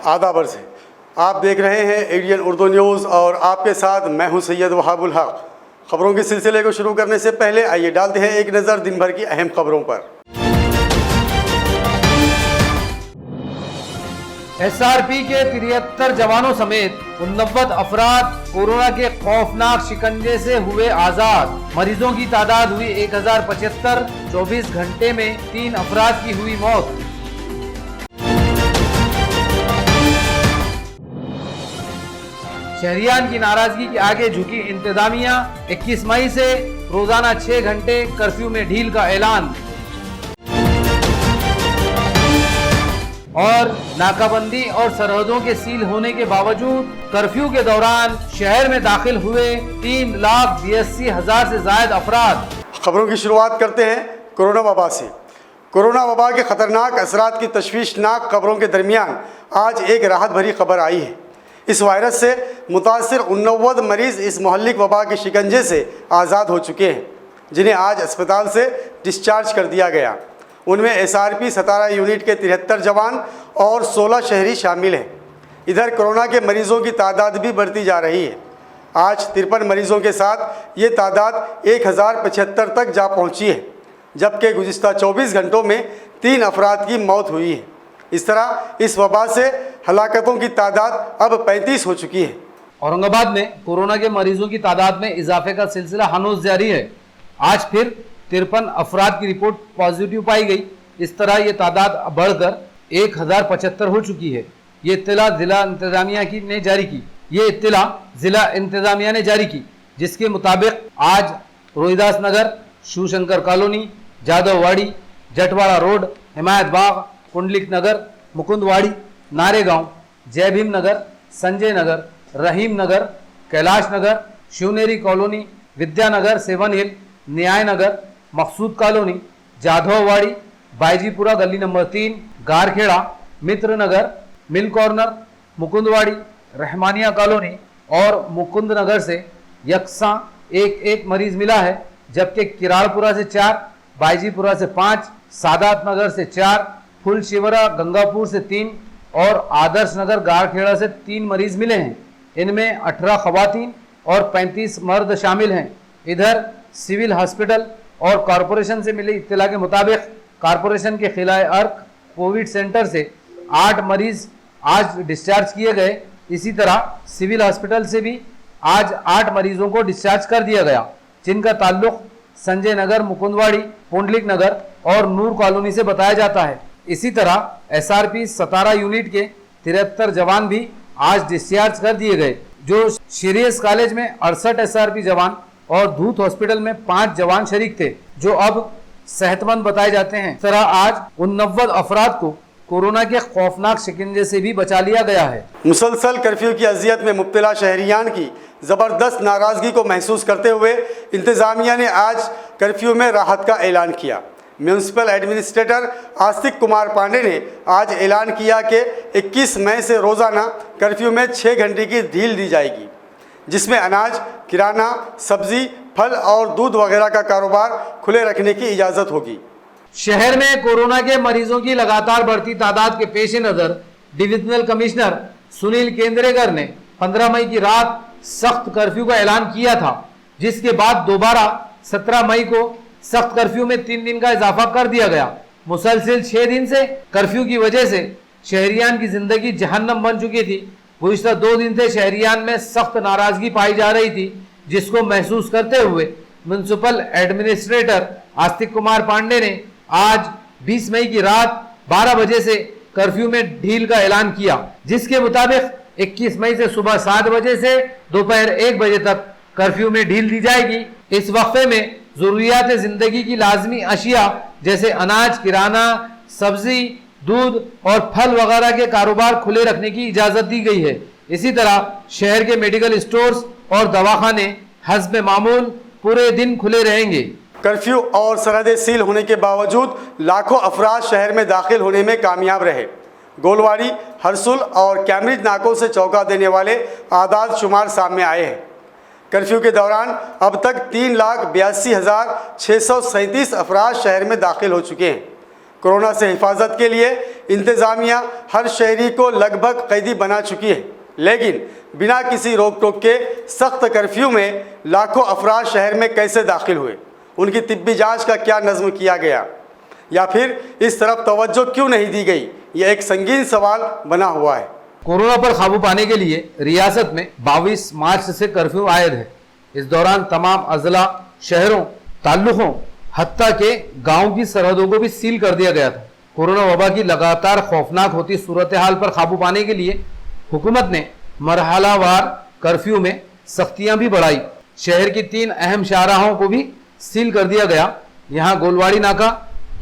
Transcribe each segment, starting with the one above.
आदाब अर्ज़ है। आप देख रहे हैं एडियन उर्दू न्यूज़ और आपके साथ मैं हूं सैयद वहाबुल हक। खबरों के सिलसिले को शुरू करने से पहले आइए डालते हैं एक नज़र दिन भर की अहम खबरों पर। एसआरपी के 73 जवानों समेत 89 अफराद कोरोना के खौफनाक शिकंजे से हुए आजाद। मरीजों की तादाद हुई 1075। 24 घंटे में 3 अफराद की हुई मौत। शहरियान की नाराजगी के आगे झुकी इंतजामिया। 21 मई से रोजाना 6 घंटे कर्फ्यू में ढील का ऐलान। और नाकाबंदी और सरहदों के सील होने के बावजूद कर्फ्यू के दौरान शहर में दाखिल हुए 3,82,000 से ज्यादा अफराद। खबरों की शुरुआत करते हैं कोरोना वबा से। कोरोना वबा के खतरनाक असरात की तशवीशनाक खबरों के दरमियान आज एक राहत भरी खबर आई है। इस वायरस से मुतासिर 89 मरीज़ इस मुहल्लिक वबा के शिकंजे से आज़ाद हो चुके हैं, जिन्हें आज अस्पताल से डिस्चार्ज कर दिया गया। उनमें एसआरपी 17 यूनिट के 73 जवान और 16 शहरी शामिल हैं। इधर कोरोना के मरीज़ों की तादाद भी बढ़ती जा रही है। आज 53 मरीज़ों के साथ ये तादाद 1075 तक जा पहुंची है, जबकि गुज़िश्ता 24 घंटों में 3 अफराद की मौत हुई है। इस तरह इस वबा से हलाकतों की तादाद अब 35 हो चुकी है। औरंगाबाद में कोरोना के मरीजों की तादाद में इजाफे का सिलसिला हनूज जारी है। आज फिर 53 अफराद की रिपोर्ट पॉजिटिव पाई गई। इस तरह ये तादाद बढ़कर 1075 हो चुकी है। ये इत्तला जिला इंतजामिया ने जारी की, जिसके मुताबिक आज Rohidas Nagar, Shivshankar colony, Jadavwadi, Jatwada road, Himayat Bagh, Kundalik Nagar, Mukundwadi, Naregaon, Jai Bhim Nagar, Sanjay Nagar, Rahim Nagar, Kailash Nagar, Shivneri colony, Vidyanagar, 7 hill, Nyay Nagar, Maqsood colony, Jadhavwadi, Baijipura गली number 3, Garkheda, Mitra Nagar, mill corner, Mukundwadi, Rahmania colony और मुकुंद नगर से यकसा एक मरीज मिला है, जबकि किराड़पुरा से 4, बाईजीपुरा से 5, सादात नगर से 4, फुलशिवरा गंगापुर से 3 और आदर्श नगर गारखेड़ा से 3 मरीज मिले हैं। इनमें 18 खवातीन और 35 मर्द शामिल हैं। इधर सिविल हॉस्पिटल और कॉरपोरेशन से मिली इत्तला के मुताबिक कॉरपोरेशन के खिलाए अर्क कोविड सेंटर से 8 मरीज आज डिस्चार्ज किए गए। इसी तरह सिविल हॉस्पिटल से भी आज 8 मरीजों को डिस्चार्ज कर दिया गया, जिनका ताल्लुक संजय नगर, मुकुंदवाड़ी, पुंडलिक नगर और नूर कॉलोनी से बताया जाता है। इसी तरह एसआरपी 17 यूनिट के 73 जवान भी आज डिस्चार्ज कर दिए गए। जो सीरियस कॉलेज में 68 एसआरपी जवान और धूत हॉस्पिटल में 5 जवान शरीक थे, जो अब सेहतमंद बताए जाते हैं। इस तरह आज 89 अफराद को कोरोना के खौफनाक शिकंजे से भी बचा लिया गया है। मुसलसल कर्फ्यू की अजियत में मुब्तला शहरियान की ज़बरदस्त नाराज़गी को महसूस करते हुए इंतज़ामिया ने आज कर्फ्यू में राहत का ऐलान किया। म्यूनसिपल एडमिनिस्ट्रेटर आस्तिक कुमार पांडे ने आज ऐलान किया कि 21 मई से रोज़ाना कर्फ्यू में 6 घंटे की ढील दी जाएगी, जिसमें अनाज, किराना, सब्जी, फल और दूध वगैरह का कारोबार खुले रखने की इजाज़त होगी। शहर में कोरोना के मरीजों की लगातार बढ़ती तादाद के पेश नज़र डिविजनल कमिश्नर सुनील केंद्रेकर ने 15 मई की रात सख्त कर्फ्यू का ऐलान किया था, जिसके बाद दोबारा 17 मई को सख्त कर्फ्यू में 3 दिन का इजाफा कर दिया गया। मुसलसिल 6 दिन से कर्फ्यू की वजह से शहरियान की जिंदगी जहन्नम बन चुकी थी। गुज़िश्ता 2 दिन से शहरियान में सख्त नाराजगी पाई जा रही थी, जिसको महसूस करते हुए म्यूनसिपल एडमिनिस्ट्रेटर आस्तिक कुमार पांडे ने आज 20 मई की रात 12 बजे से कर्फ्यू में ढील का ऐलान किया, जिसके मुताबिक 21 मई से सुबह 7 बजे से दोपहर 1 बजे तक कर्फ्यू में ढील दी जाएगी। इस वक्फे में जरूरियात जिंदगी की लाजमी अशिया जैसे अनाज, किराना, सब्जी, दूध और फल वगैरह के कारोबार खुले रखने की इजाजत दी गई है। इसी तरह शहर के मेडिकल स्टोर्स और दवाखाने हस्ब मामूल पूरे दिन खुले रहेंगे। कर्फ्यू और सरहदें सील होने के बावजूद लाखों अफराद शहर में दाखिल होने में कामयाब रहे। गोलवाड़ी, हरसुल और कैम्ब्रिज नाकों से चौंका देने वाले आदाद शुमार सामने आए हैं। कर्फ्यू के दौरान अब तक 3,82,637 अफराद शहर में दाखिल हो चुके हैं, कोरोना से हिफाजत के लिए इंतज़ामिया हर शहरी को लगभग कैदी बना चुकी है, लेकिन बिना किसी रोक टोक के सख्त कर्फ्यू में लाखों अफराद शहर में कैसे दाखिल हुए, उनकी तिब्बी जांच का क्या नज़्म किया गया, या फिर इस तरफ तवज्जो क्यों नहीं दी गई, यह एक संगीन सवाल बना हुआ है। कोरोना पर काबू पाने के लिए रियासत में 22 मार्च से कर्फ्यू आयद है। इस दौरान तमाम अजला, शहरों, ताल्लुकों, हत्ता के गांव की सरहदों को भी सील कर दिया गया था। कोरोना वबा की लगातार खौफनाक होती सूरत हाल पर काबू पाने के लिए हुकूमत ने मरहलावार कर्फ्यू में सख्तियां भी बढ़ाई। शहर की 3 अहम शाहराहों को भी सील कर दिया गया। यहाँ गोलवाड़ी नाका,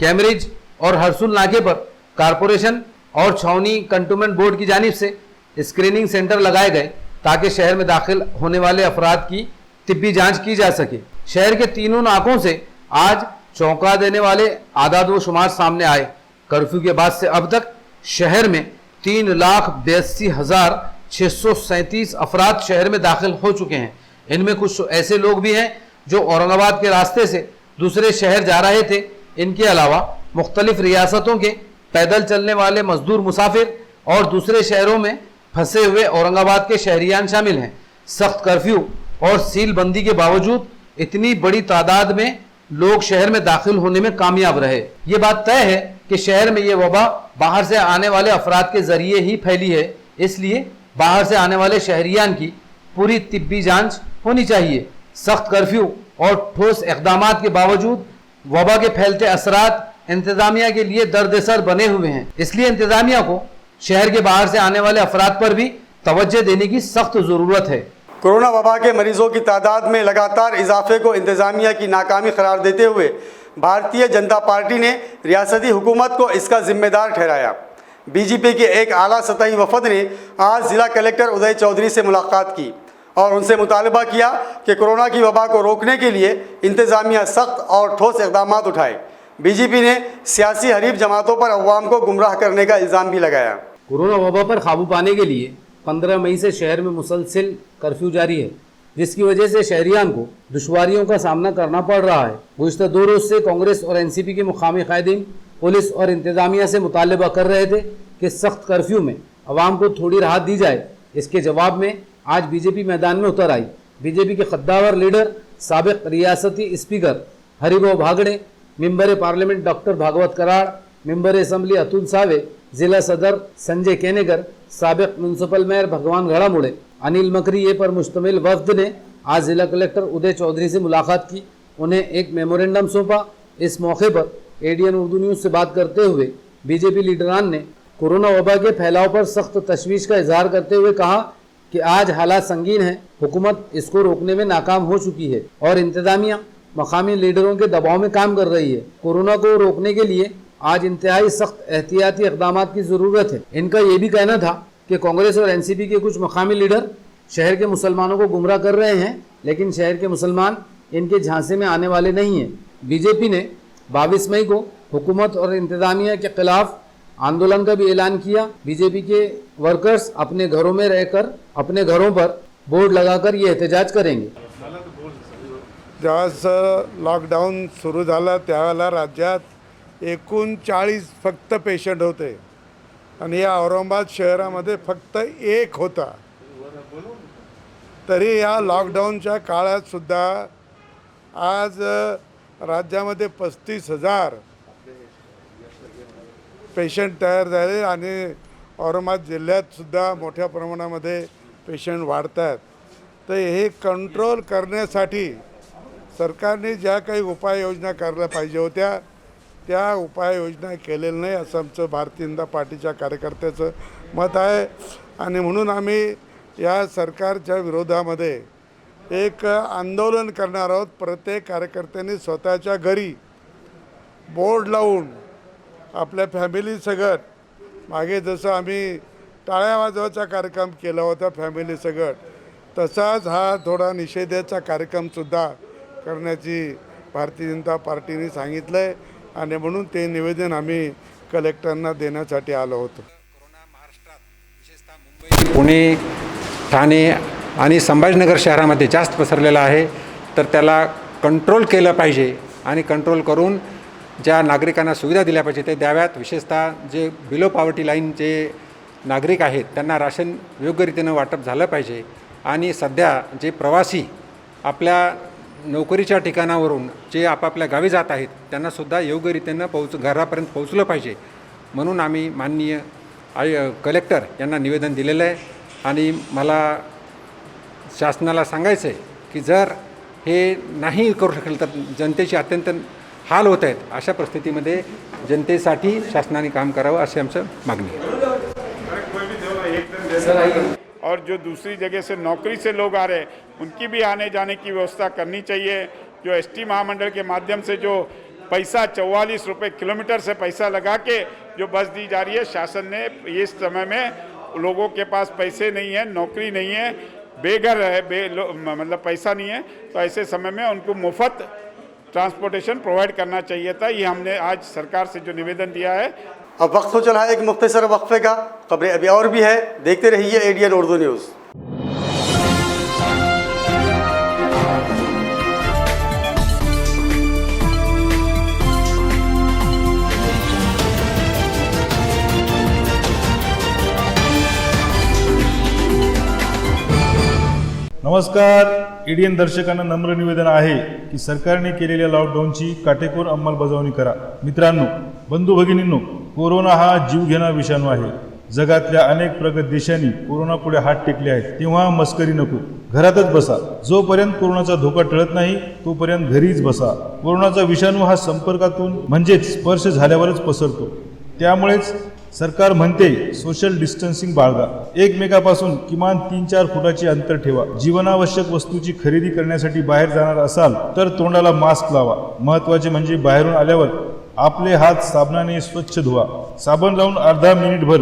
कैमरिज और हरसुल नाके पर कारपोरेशन और छावनी कंटोनमेंट बोर्ड की जानिब से स्क्रीनिंग सेंटर लगाए गए ताकि शहर में दाखिल होने वाले अफराद की तिब्बी जांच की जा सके। शहर के तीनों नाकों से आज चौंका देने वाले आदाद व शुमार सामने आए। कर्फ्यू के बाद से अब तक शहर में 3,82,637 अफराद शहर में दाखिल हो चुके हैं। इनमें कुछ ऐसे लोग भी हैं जो औरंगाबाद के रास्ते से दूसरे शहर जा रहे थे। इनके अलावा मुख्तलिफ रियासतों के पैदल चलने वाले मजदूर मुसाफिर और दूसरे शहरों में फंसे हुए औरंगाबाद के शहरियान शामिल हैं। सख्त कर्फ्यू और सील बंदी के बावजूद इतनी बड़ी तादाद में लोग शहर में दाखिल होने में कामयाब रहे। ये बात तय है कि शहर में ये वबा बाहर से आने वाले अफराद के जरिए ही फैली है, इसलिए बाहर से आने वाले शहरियान की पूरी तिब्बी जांच होनी चाहिए। सख्त कर्फ्यू और ठोस इक़दामात के बावजूद वबा के फैलते असरात इंतजामिया के लिए दर्द-ए-सर बने हुए हैं, इसलिए इंतजामिया को शहर के बाहर से आने वाले अफराद पर भी तवज्जो देने की सख्त ज़रूरत है। कोरोना वबा के मरीजों की तादाद में लगातार इजाफे को इंतजामिया की नाकामी करार देते हुए भारतीय जनता पार्टी ने रियासती हुकूमत को इसका जिम्मेदार ठहराया। बीजेपी के एक आला सतही वफद ने आज ज़िला कलेक्टर उदय चौधरी से मुलाकात की और उनसे मुतालबा किया कि कोरोना की वबा को रोकने के लिए इंतजामिया सख्त और ठोस इक़दाम उठाए। बीजेपी ने सियासी हरीफ जमातों पर अवाम को गुमराह करने का इल्ज़ाम भी लगाया। कोरोना वबा पर काबू पाने के लिए 15 मई से शहर में मुसलसिल कर्फ्यू जारी है, जिसकी वजह से शहरियान को दुश्वारियों का सामना करना पड़ रहा है। गुज़िश्ता 2 रोज़ से कांग्रेस और एनसीपी के मुकामी कायदीन पुलिस और इंतजामिया से मुतालबा कर रहे थे कि सख्त कर्फ्यू में अवाम को थोड़ी राहत दी जाए। इसके जवाब में आज बीजेपी मैदान में उतर आई। बीजेपी के कद्दावर लीडर साबिक रियासती speaker Haribhau Bagde, member parliament doctor Bhagwat Karad, member assembly Atul Save, जिला सदर संजय केनेगर, साबिक म्यूनसिपल मेयर भगवान घड़ामुड़े, अनिल मकरी पर मुश्तमिल वफ्द ने आज जिला कलेक्टर उदय चौधरी से मुलाकात की। उन्हें एक मेमोरेंडम सौंपा। इस मौके पर एडीएन उर्दू न्यूज़ से बात करते हुए बीजेपी लीडरान ने कोरोना वबा के फैलाव पर सख्त तशवीश का इजहार करते हुए कहा कि आज हालात संगीन हैं, हुकूमत इसको रोकने में नाकाम हो चुकी है और इंतजामिया मकामी लीडरों के दबाव में काम कर रही है। कोरोना को रोकने के लिए आज इंतहाई सख्त एहतियाती इक़दाम की ज़रूरत है। इनका ये भी कहना था कि कांग्रेस और एनसीपी के कुछ मकामी लीडर शहर के मुसलमानों को गुमराह कर रहे हैं, लेकिन शहर के मुसलमान इनके झांसे में आने वाले नहीं हैं। बीजेपी ने 22 मई को हुकूमत और इंतजामिया के खिलाफ आंदोलन का भी ऐलान किया। बीजेपी के वर्कर्स अपने घरों में रहकर अपने घरों पर बोर्ड लगाकर ये एहतजाज करेंगे। जेव्हा लॉकडाऊन सुरू झालं त्यावेळेला राज्यात 39 फक्त पेशंट होते आणि या औरंगाबाद शहरामध्ये फक्त 1 होता। तरी या लॉकडाऊनच्या काळात सुद्धा आज राज्यामध्ये 35,000 पेशंट तयार झाले आणि औरंगाबाद जिल्ह्यात सुद्धा मोठ्या प्रमाणामध्ये पेशंट वाढत आहेत। तर हे कंट्रोल करण्यासाठी सरकारने ज्या काही उपाययोजना करायला पाहिजे होत्या त्या उपाययोजना केलेल्या नाही असं आमचं भारतीय जनता पार्टीच्या कार्यकर्त्याचं मत आहे। आणि म्हणून आम्ही या सरकारच्या विरोधामध्ये एक आंदोलन करणार आहोत। प्रत्येक कार्यकर्त्यांनी स्वतःच्या घरी बोर्ड लावून आपल्या फॅमिली सगट, मागे जसं आम्ही टाळ्या वाजवायचा कार्यक्रम केला होता फॅमिली सगट, तसाच हा थोडा निषेधाचा कार्यक्रमसुद्धा करण्याची भारतीय जनता पार्टीने सांगितलं आहे आणि म्हणून ते निवेदन आम्ही कलेक्टरांना देण्यासाठी आलो होतो। पुणे, ठाणे आणि संभाजीनगर शहरामध्ये जास्त पसरलेला आहे, तर त्याला कंट्रोल केलं पाहिजे आणि कंट्रोल करून ज्या नागरिकांना सुविधा दिल्या पाहिजे ते द्याव्यात. विशेषतः जे बिलो पॉवर्टी लाईनचे नागरिक आहेत त्यांना राशन योग्यरीतीनं वाटप झालं पाहिजे. आणि सध्या जे प्रवासी आपल्या नोकरीच्या ठिकाणावरून जे आपापल्या गावी जात आहेत त्यांनासुद्धा योग्यरीतीनं घरापर्यंत पोहोचलं पाहिजे म्हणून आम्ही माननीय कलेक्टर यांना निवेदन दिलेलं आहे. आणि मला शासनाला सांगायचं आहे की जर हे नाही करू शकेल तर जनतेची अत्यंत हाल होत आहेत. अशा परिस्थितीमध्ये जनतेसाठी शासनाने काम करावं अशी आमचं मागणी आहे. और जो दूसरी जगह से नौकरी से लोग आ रहे हैं उनकी भी आने जाने की व्यवस्था करनी चाहिए. जो एसटी महामंडल के माध्यम से जो पैसा 44 रुपये किलोमीटर से पैसा लगा के जो बस दी जा रही है, शासन ने इस समय में लोगों के पास पैसे नहीं है, नौकरी नहीं है, बेघर है, मतलब पैसा नहीं है, तो ऐसे समय में उनको मुफ्त ट्रांसपोर्टेशन प्रोवाइड करना चाहिए था. ये हमने आज सरकार से जो निवेदन दिया है. अब वक्त हो चला है एक मुख्तसर वक्फे का. खबरें अभी और भी है, देखते रहिए एडीएन उर्दू न्यूज़. नमस्कार. एडीएन दर्शकांना नम्र निवेदन आहे की सरकारने केलेल्या लॉकडाऊनची काटेकोर अंमलबजावणी करा. मित्रांनो, बंधू भगिनींनो, कोरोना हा जीवघेणा विषाणू आहे. जगातल्या अनेक प्रगत देशांनी कोरोनापुढे हात टेकले आहेत. तेव्हा मस्करी नको, घरातच बसा. जोपर्यंत कोरोनाचा धोका टळत नाही तोपर्यंत घरीच बसा. कोरोनाचा विषाणू हा संपर्कातून म्हणजेच स्पर्श झाल्यावरच पसरतो. त्यामुळेच सरकार म्हणते सोशल डिस्टन्सिंग बाळगा. एकमेकापासून किमान 3-4 फुटाचे अंतर ठेवा. जीवनावश्यक वस्तूची खरेदी करण्यासाठी बाहेर जाणार असाल तर तोंडाला मास्क लावा. महत्त्वाचे म्हणजे बाहेरून आल्यावर आपले हात साबणाने स्वच्छ धुवा. साबण लावून अर्धा मिनिटभर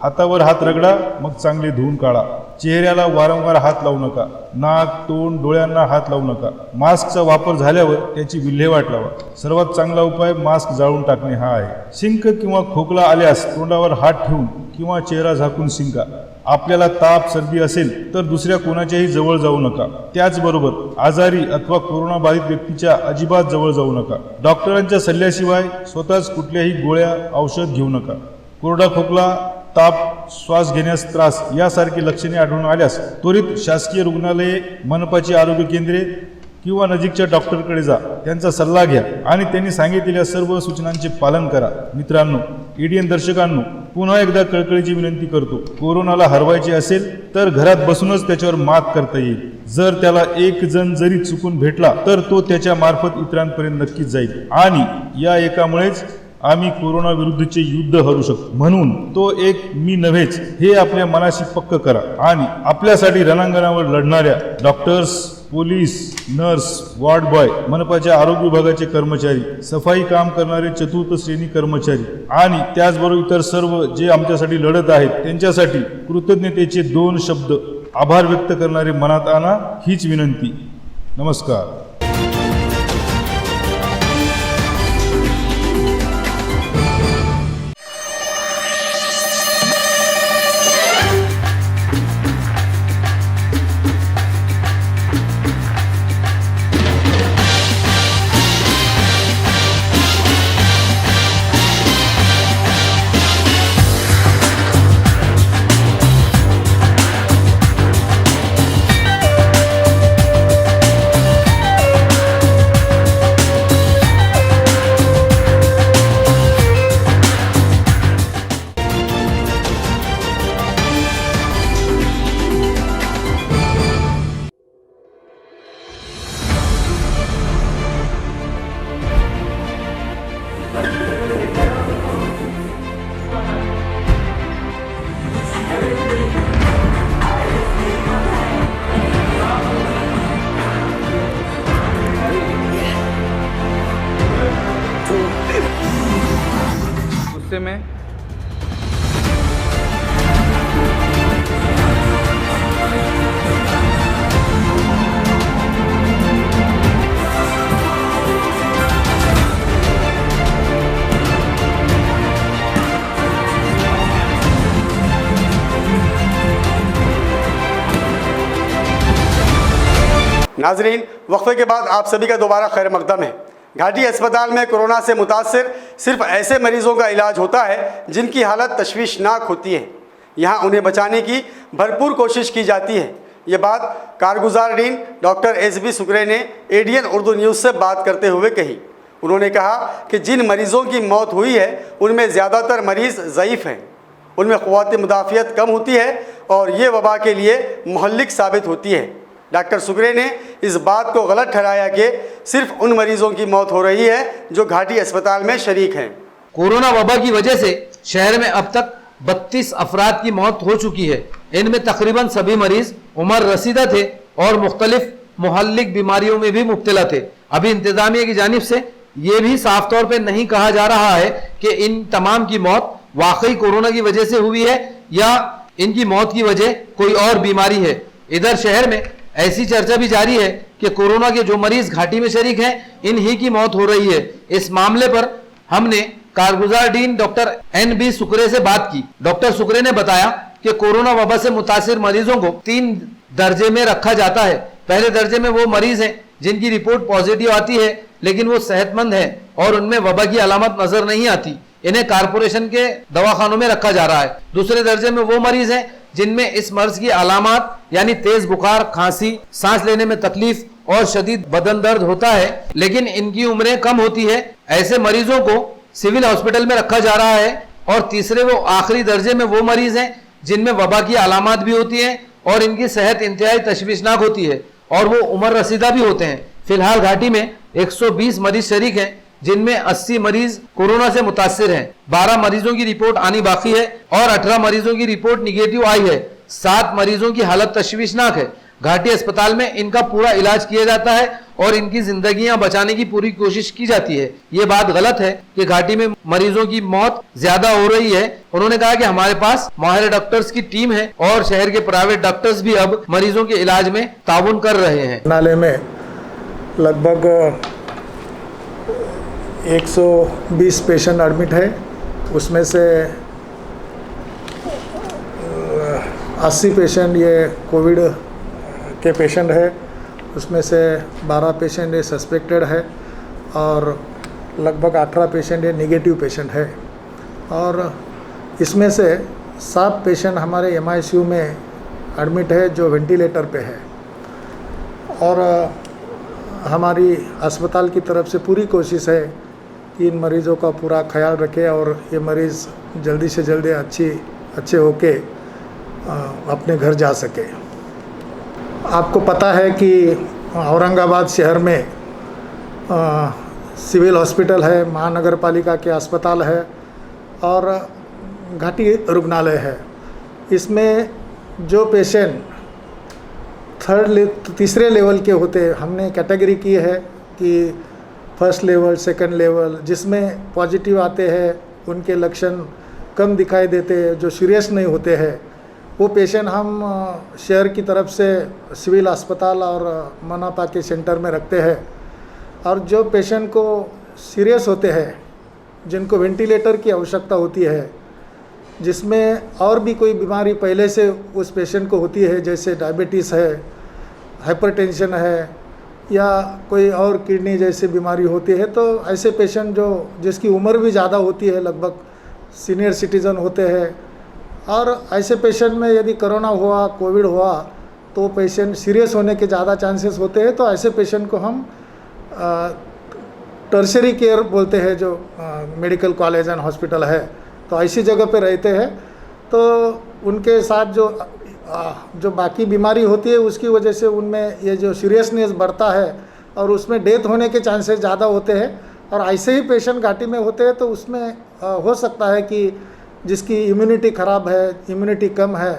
हातावर हात रगडा, मग चांगले धुवून काढा. चेहऱ्याला वारंवार हात लावू नका. नाक, तोंड, डोळ्यांना हात लावू नका. मास्कचा वापर झाल्यावर त्याची विल्हेवाट लावा. सर्वात चांगला उपाय मास्क जाळून टाकणे हा आहे. शिंक किंवा खोकला आल्यास तोंडावर हात ठेवून किंवा चेहरा झाकून शिंका. आपल्याला ताप, सर्दी असेल तर दुसऱ्या कोणाच्याही जवळ जाऊ नका. त्याचबरोबर आजारी अथवा कोरोना बाधित व्यक्तीच्या अजिबात जवळ जाऊ नका. डॉक्टरांच्या सल्ल्याशिवाय स्वतःच कुठल्याही गोळ्या, औषध घेऊ नका. कोरडा खोकला, ताप, श्वास घेण्यास त्रास यासारखी लक्षणे आढळून आल्यास त्वरित शासकीय रुग्णालये, मनपाची आरोग्य केंद्रे किंवा नजीकच्या डॉक्टरकडे जा. त्यांचा सल्ला घ्या आणि त्यांनी सांगितलेल्या सर्व सूचनांचे पालन करा. मित्रांनो, एडीएन दर्शकांनो, पुन्हा एकदा कळकळीची विनंती करतो, कोरोनाला हरवायचे असेल तर घरात बसूनच त्याच्यावर मात करता येईल. जर त्याला एक जण जरी चुकून भेटला तर तो त्याच्या मार्फत इतरांपर्यंत नक्कीच जाईल आणि या एकामुळेच आम्ही कोरोना विरुद्धचे युद्ध हरू शकतो. म्हणून तो एक मी नव्हेच हे आपल्या मनाशी पक्क करा आणि आपल्यासाठी रणांगणावर लढणाऱ्या doctors, police, nurse, ward boy, मनपाच्या आरोग्य विभागाचे कर्मचारी, सफाई काम करणारे चतुर्थ श्रेणी कर्मचारी आणि त्याचबरोबर इतर सर्व जे आमच्यासाठी लढत आहेत त्यांच्यासाठी कृतज्ञतेचे 2 शब्द आभार व्यक्त करणारे मनात आणा, हीच विनंती. नमस्कार. गुस्से में नाजरीन, वक्फे के बाद आप सभी का दोबारा खैर मकदम है. घाटी अस्पताल में कोरोना से मुतासिर सिर्फ ऐसे मरीजों का इलाज होता है जिनकी हालत तशवीशनाक होती है। यहाँ उन्हें बचाने की भरपूर कोशिश की जाती है। ये बात कारगुजार डीन डॉक्टर एसबी सुकरे ने एडीएन उर्दू न्यूज़ से बात करते हुए कही। उन्होंने कहा कि जिन मरीज़ों की मौत हुई है उनमें ज़्यादातर मरीज़ ज़ईफ़ हैं, उनमें क़ुव्वत मुदाफ़ियत कम होती है और ये वबा के लिए मुहल्लिक साबित होती है। डॉक्टर सुकरे ने इस बात को गलत ठहराया कि सिर्फ उन मरीजों की मौत हो रही है जो घाटी अस्पताल में शरीक हैं। कोरोना वबा की वजह से शहर में अब तक 32 अफराद की मौत हो चुकी है। इनमें तकरीबन सभी मरीज उम्र रसीदा थे और मुख्तलिफ मुहल्लिक बीमारियों में भी मुब्तला थे। अभी इंतजामिया की जानिब से ये भी साफ तौर पे नहीं कहा जा रहा है कि इन तमाम की मौत वाकई कोरोना की वजह से हुई है या इनकी मौत की वजह कोई और बीमारी है। इधर शहर में ऐसी चर्चा भी जारी है कि कोरोना के जो मरीज घाटी में शरीक हैं इन्हीं की मौत हो रही है। इस मामले पर हमने कारगुजार डीन डॉक्टर एन.बी. सुकरे से बात की। डॉक्टर सुकरे ने बताया कि कोरोना वबा से मुतासिर मरीजों को 3 दर्जे में रखा जाता है। पहले दर्जे में वो मरीज हैं जिनकी रिपोर्ट पॉजिटिव आती है लेकिन वो सेहतमंद है और उनमें वबा की अलामत नजर नहीं आती, इन्हें कारपोरेशन के दवाखानों में रखा जा रहा है। दूसरे दर्जे में वो मरीज हैं जिनमें इस मर्ज की अलामत यानी तेज बुखार, खांसी, सांस लेने में तकलीफ और शदीद बदन दर्द होता है लेकिन इनकी उम्रें कम होती है। ऐसे मरीजों को सिविल हॉस्पिटल में रखा जा रहा है। और तीसरे वो आखिरी दर्जे में वो मरीज हैं जिनमें वबा की अलामत भी होती हैं और इनकी सेहत इंतहाई तशवीशनाक होती है और वो उम्र रसीदा भी होते हैं। फिलहाल घाटी में 120 मरीज शरीक हैं जिनमें 80 मरीज कोरोना से मुतासिर हैं। 12 मरीजों की रिपोर्ट आनी बाकी है और 18 मरीजों की रिपोर्ट निगेटिव आई है। 7 मरीजों की हालत तशवीशनाक है। घाटी अस्पताल में इनका पूरा इलाज किया जाता है और इनकी जिंदगियां बचाने की पूरी कोशिश की जाती है। ये बात गलत है कि घाटी में मरीजों की मौत ज्यादा हो रही है। उन्होंने कहा कि हमारे पास माहिर डॉक्टर्स की टीम है और शहर के प्राइवेट डॉक्टर्स भी अब मरीजों के इलाज में ताउन कर रहे हैं। नाले में लगभग 120 पेशेंट एडमिट है, उसमें से 80 पेशेंट ये कोविड के पेशेंट है, उसमें से 12 पेशेंट ये सस्पेक्टेड है और लगभग 18 पेशेंट ये नेगेटिव पेशेंट है। और इसमें से 7 पेशेंट हमारे MICU में एडमिट है जो वेंटिलेटर पे है। और हमारी अस्पताल की तरफ से पूरी कोशिश है कि इन मरीज़ों का पूरा ख्याल रखें और ये मरीज़ जल्दी से जल्दी अच्छे होके अपने घर जा सके। आपको पता है कि औरंगाबाद शहर में सिविल हॉस्पिटल है, महानगर पालिका के अस्पताल है और घाटी रुग्णालय है। इसमें जो पेशेंट तीसरे लेवल के होते हैं, हमने कैटेगरी की है कि फर्स्ट लेवल, सेकंड लेवल, जिसमें पॉजिटिव आते हैं, उनके लक्षण कम दिखाई देते हैं, जो सीरियस नहीं होते हैं, वो पेशेंट हम शहर की तरफ से सिविल अस्पताल और मनापा के सेंटर में रखते हैं। और जो पेशेंट को सीरियस होते हैं, जिनको वेंटिलेटर की आवश्यकता होती है, जिसमें और भी कोई बीमारी पहले से उस पेशेंट को होती है, जैसे डायबिटीज़ है, हाइपरटेंशन है या कोई और किडनी जैसी बीमारी होती है, तो ऐसे पेशेंट जिसकी उम्र भी ज़्यादा होती है, लगभग सीनियर सिटीज़न होते हैं, और ऐसे पेशेंट में यदि कोरोना हुआ, कोविड हुआ, तो पेशेंट सीरियस होने के ज़्यादा चांसेस होते हैं। तो ऐसे पेशेंट को हम टर्शरी केयर बोलते हैं, जो मेडिकल कॉलेज एंड हॉस्पिटल है, तो ऐसी जगह पे रहते हैं। तो उनके साथ जो बाकी बीमारी होती है, उसकी वजह से उनमें ये जो सीरियसनेस बढ़ता है और उसमें डेथ होने के चांसेस ज़्यादा होते हैं। और ऐसे ही पेशेंट घाटी में होते हैं तो उसमें हो सकता है कि जिसकी इम्यूनिटी ख़राब है, इम्यूनिटी कम है,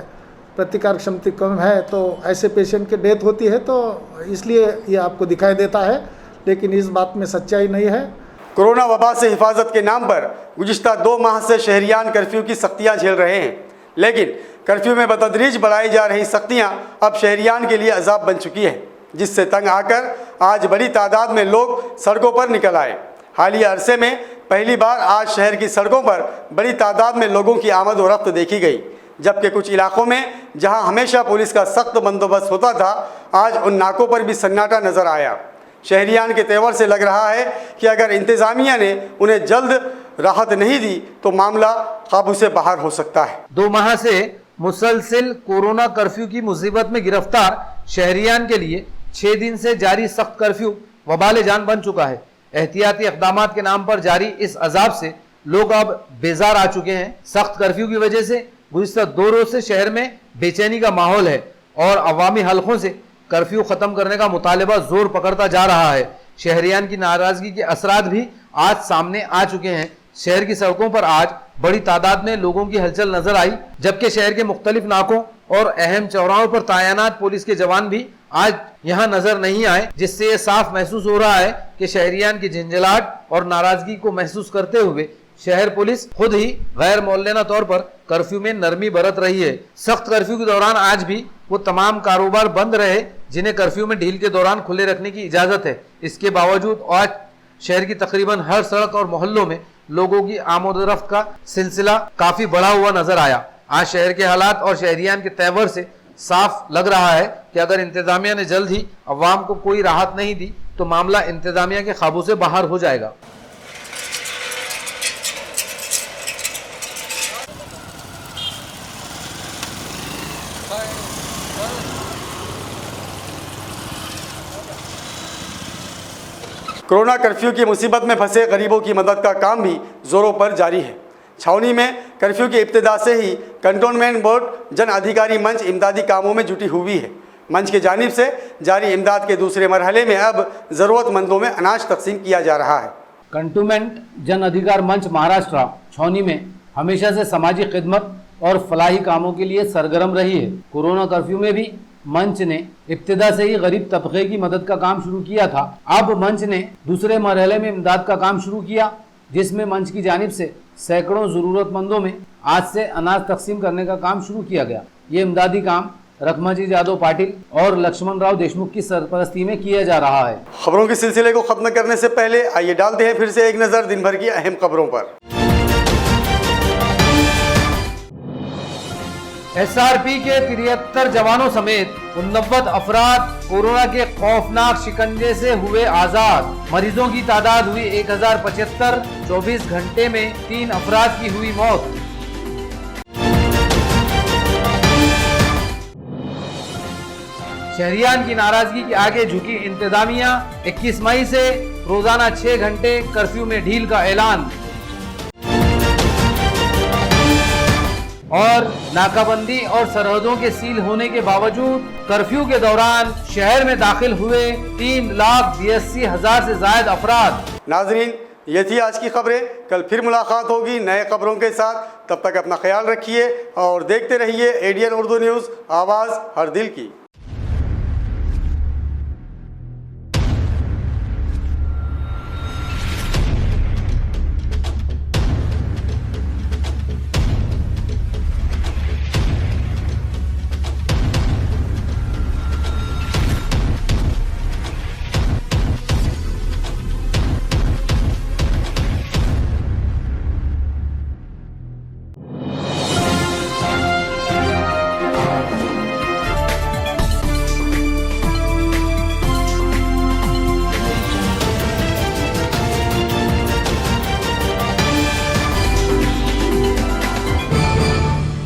प्रतिकार क्षमता कम है, तो ऐसे पेशेंट की डेथ होती है। तो इसलिए ये आपको दिखाई देता है, लेकिन इस बात में सच्चाई नहीं है। कोरोना वबा से हिफाजत के नाम पर गुज़िश्ता 2 माह से शहरियान कर्फ्यू की सख्तियाँ झेल रहे हैं, लेकिन कर्फ्यू में बतदरीज बढ़ाई जा रही सख्तियाँ अब शहरियान के लिए अजाब बन चुकी है, जिससे तंग आकर आज बड़ी तादाद में लोग सड़कों पर निकल आए। हालिया अरसे में पहली बार आज शहर की सड़कों पर बड़ी तादाद में लोगों की आमद व रफ्त देखी गई, जबकि कुछ इलाकों में जहां हमेशा पुलिस का सख्त बंदोबस्त होता था, आज उन नाकों पर भी सन्नाटा नज़र आया। शहरियान के तेवर से लग रहा है कि अगर इंतज़ामिया ने उन्हें जल्द राहत नहीं दी तो मामला काबू से बाहर हो सकता है। 2 माह से मुसलसिल कोरोना कर्फ्यू की मुसीबत में गिरफ्तार शहरियान के लिए 6 दिन से जारी सख्त कर्फ्यू वबाल जान बन चुका है। एहतियाती इक़दामात के नाम पर जारी इस अजाब से लोग अब बेजार आ चुके हैं। सख्त कर्फ्यू की वजह से गुज़िश्ता 2 रोज से शहर में बेचैनी का माहौल है और अवामी हलकों से कर्फ्यू ख़त्म करने का मुतालबा जोर पकड़ता जा रहा है। शहरियान की नाराज़गी के असरात भी आज सामने आ चुके हैं। शहर की सड़कों पर आज बड़ी तादाद में लोगों की हलचल नजर आई, जबकि शहर के मुख्तलिफ नाकों और अहम चौराहों पर तैनात पुलिस के जवान भी आज यहाँ नजर नहीं आए, जिससे ये साफ महसूस हो रहा है कि शहरियान की झंझलाहट और नाराजगी को महसूस करते हुए शहर पुलिस खुद ही गैर मौलाना तौर पर कर्फ्यू में नरमी बरत रही है। सख्त कर्फ्यू के दौरान आज भी वो तमाम कारोबार बंद रहे जिन्हें कर्फ्यू में ढील के दौरान खुले रखने की इजाजत है। इसके बावजूद आज शहर की तकरीबन हर सड़क और मोहल्लों में लोगों की आमोदरफ्त का सिलसिला काफी बढ़ा हुआ नजर आया। आज शहर के हालात और शहरियान के तेवर से साफ लग रहा है कि अगर इंतजामिया ने जल्द ही अवाम को कोई राहत नहीं दी तो मामला इंतजामिया के काबू से बाहर हो जाएगा। कोरोना कर्फ्यू की मुसीबत में फंसे गरीबों की मदद का काम भी जोरों पर जारी है। छावनी में कर्फ्यू की इब्तिदा से ही कंटोनमेंट बोर्ड जन अधिकारी मंच इमदादी कामों में जुटी हुई है। मंच की जानिब से जारी इमदाद के दूसरे मरहले में अब ज़रूरतमंदों में अनाज तकसीम किया जा रहा है। कंटोनमेंट जन अधिकार मंच महाराष्ट्र छावनी में हमेशा से समाजी खिदमत और फलाही कामों के लिए सरगर्म रही है। कोरोना कर्फ्यू में भी मंच ने इब्तिदा से ही गरीब तबके की मदद का काम शुरू किया था। अब मंच ने दूसरे मरहले में इमदाद का काम शुरू किया, जिसमें मंच की जानिब से सैकड़ों ज़रूरतमंदों में आज से अनाज तकसीम करने का काम शुरू किया गया। ये इमदादी काम रखमाजी जादव पाटिल और लक्ष्मण राव देशमुख की सरपरस्ती में किया जा रहा है। खबरों के सिलसिले को खत्म करने से पहले आइए डालते हैं फिर से एक नज़र दिन भर की अहम खबरों पर। SRP के 73 जवानों समेत 89 अफराद कोरोना के खौफनाक शिकंजे से हुए आजाद। मरीजों की तादाद हुई 1075। 24 घंटे में 3 अफराद की हुई मौत। शहरियान की नाराजगी के आगे झुकी इंतजामिया। 21 मई से रोजाना 6 घंटे कर्फ्यू में ढील का ऐलान और नाकाबंदी और सरहदों के सील होने के बावजूद कर्फ्यू के दौरान शहर में दाखिल हुए 3,82,000 से ज्यादा अफराद। नाजरीन, ये थी आज की खबरें। कल फिर मुलाकात होगी नए खबरों के साथ। तब तक अपना ख्याल रखिए और देखते रहिए ADN उर्दू न्यूज़, आवाज़ हर दिल की।